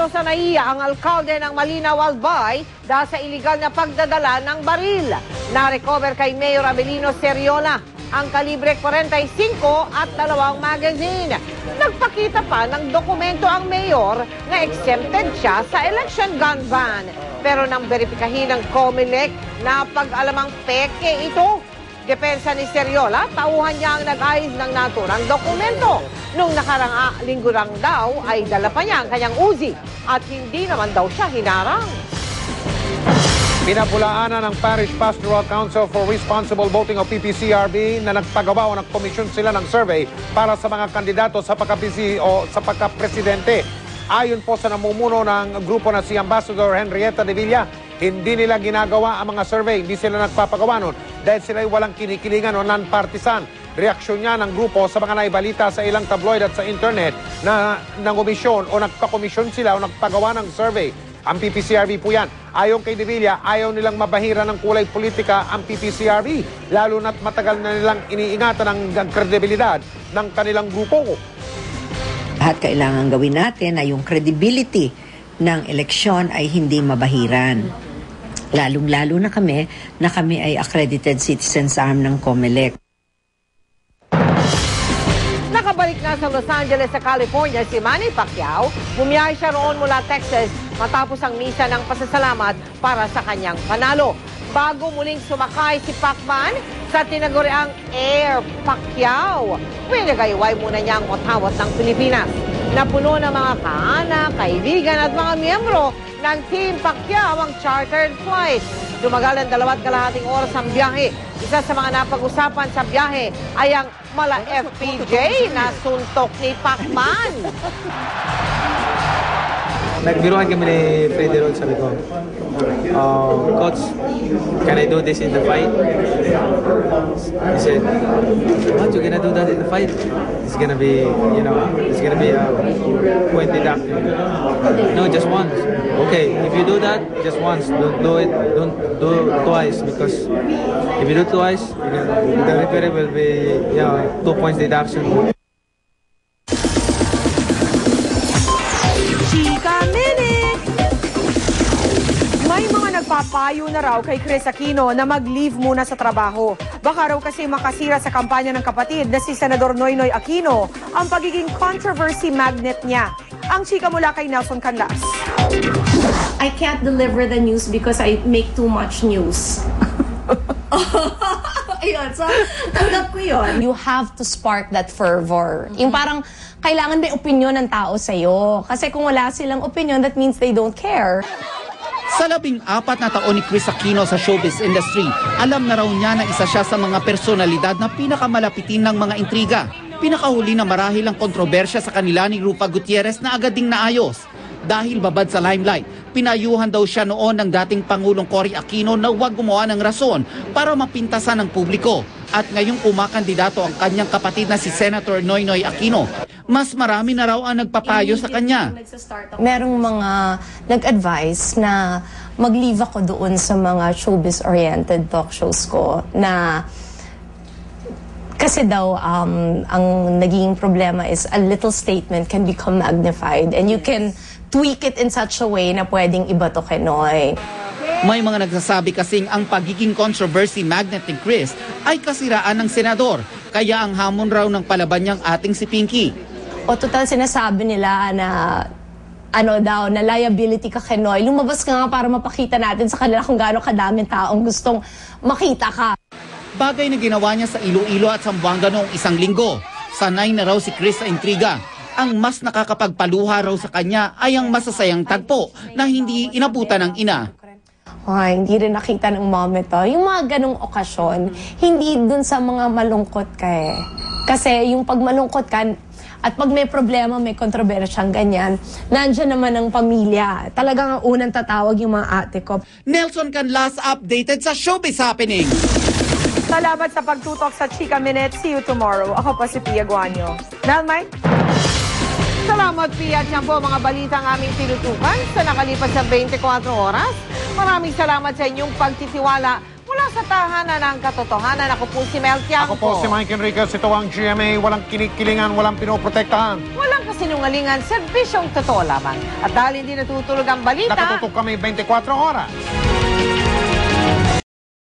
Kaso sa NAIA ang alkalde ng Malinaw Albay dahil sa iligal na pagdadala ng baril. Na-recover kay Mayor Abelino Seriola ang kalibre 45 at 2 magazine. Nagpakita pa ng dokumento ang mayor na exempted siya sa election gun ban. Pero nang beripikahin ng COMELEC na pag-alamang peke ito. Depensa ni Seriola, tauhan niya ang nag-ayos ng naturang dokumento. Nung nakarang linggo lang daw ay dala pa niya ang kanyang Uzi at hindi naman daw siya hinarang. Pinapulaanan ng Parish Pastoral Council for Responsible Voting o PPCRB na nagpagawa o nagkomisyon sila ng survey para sa mga kandidato sa pagka-PC o sa pagka-presidente. Ayon po sa namumuno ng grupo na si Ambassador Henrietta de Villa, hindi nila ginagawa ang mga survey, hindi sila nagpapagawa nun dahil sila ay walang kinikilingan o non-partisan. Reaksyon niya ng grupo sa mga naibalita sa ilang tabloid at sa internet na nangomisyon o nagpakomisyon sila o nagpagawa ng survey. Ang PPCRB po yan. Ayon kay De Villa, ayaw nilang mabahira ng kulay politika ang PPCRB, lalo na't matagal na nilang iniingatan ang kredibilidad ng kanilang grupo. Lahat kailangan gawin natin ay yung credibility ng eleksyon ay hindi mabahiran. Lalong-lalo na kami ay accredited citizens arm ng COMELEC. Nakabalik na sa Los Angeles sa California si Manny Pacquiao. Bumiyahe siya roon mula Texas matapos ang misa ng pasasalamat para sa kanyang panalo. Bago muling sumakay si Pacman sa tinaguriang Air Pacquiao. Pinagayway muna niya ang motawat ng Pilipinas. Napuno ng mga kaanak, kaibigan at mga miyembro ng Team Pacquiao ang chartered flight. Dumagal ang 2.5 oras ang biyahe. Isa sa mga napag-usapan sa biyahe ay ang mala FPJ na suntok ni Pacman. Nagbiruan kami ni Freddy Rod, sabi ko, Coach, can I do this in the fight? He said, what, you gonna do that in the fight? It's gonna be, it's gonna be a point deduction. No, just once. Okay, if you do that, just once. Don't do it, don't do it twice, because if you do twice, the referee will be, 2 points deduction. Papayo na raw kay Chris Aquino na mag-leave muna sa trabaho. Baka raw kasi makasira sa kampanya ng kapatid na si Senador Noynoy Aquino ang pagiging controversy magnet niya. Ang chika mula kay Nelson Canlas. I can't deliver the news because I make too much news. Ayun, so tanggap ko yun. You have to spark that fervor. Yung parang kailangan may opinion ng tao sa'yo. Kasi kung wala silang opinion, that means they don't care. Sa 14 na taon ni Chris Aquino sa showbiz industry, alam na raw niya na isa siya sa mga personalidad na pinakamalapitin ng mga intriga. Pinakahuli na marahil ang kontrobersya sa kanila ni Rufa Gutierrez na agad ding naayos. Dahil babad sa limelight, pinayuhan daw siya noon ng dating Pangulong Cory Aquino na huwag gumawa ng rason para mapintasan ng publiko. At ngayong kumakandidato ang kanyang kapatid na si Senator Noynoy Aquino, mas marami na raw ang nagpapayo sa kanya. Merong mga nag-advise na mag-leave ako doon sa mga showbiz-oriented talk shows ko na kasi daw ang naging problema is a little statement can become magnified and you can tweak it in such a way na pwedeng iba to kay Noy. May mga nagsasabi kasing ang pagiging controversy magnet ni Chris ay kasiraan ng senador, kaya ang hamon raw ng palaban niyang ating si Pinky. O total sinasabi nila na na liability ka kay Noy. Lumabas ka nga para mapakita natin sa kanila kung gaano kadaming taong gustong makita ka. Bagay na ginawa niya sa Iloilo at Zamboanga noong 1 linggo. Sanay na raw si Chris sa intriga. Ang mas nakakapagpaluha raw sa kanya ay ang masasayang tagpo na hindi inabutan ng ina. Ay, hindi rin nakita ng mom ito. Yung mga ganong okasyon, hindi dun sa mga malungkot ka eh. Kasi yung pag malungkot ka, at pag may problema, may kontrobersyang ganyan, nandiyan naman ang pamilya. Talagang ang unang tatawag yung mga ate ko. Nelson Canlas updated sa Showbiz Happening. Salamat sa pagtutok sa Chika Minute. See you tomorrow. Ako po si Pia Guanyo. Nalmay? Salamat, Pia. Yan po mga balita ang aming tinutukan sa nakalipas na 24 oras. Maraming salamat sa inyong pagtitiwala. Mula Mula sa tahanan ng katotohanan, ako po si Mel Tiangco. Ako po si Mike Enriquez, ito ang GMA, walang kinikilingan, walang pinoprotektahan. Walang kasinungalingan, serbisyong totoo lamang. At dahil hindi natutulog ang balita, Nakatutok kami 24 oras.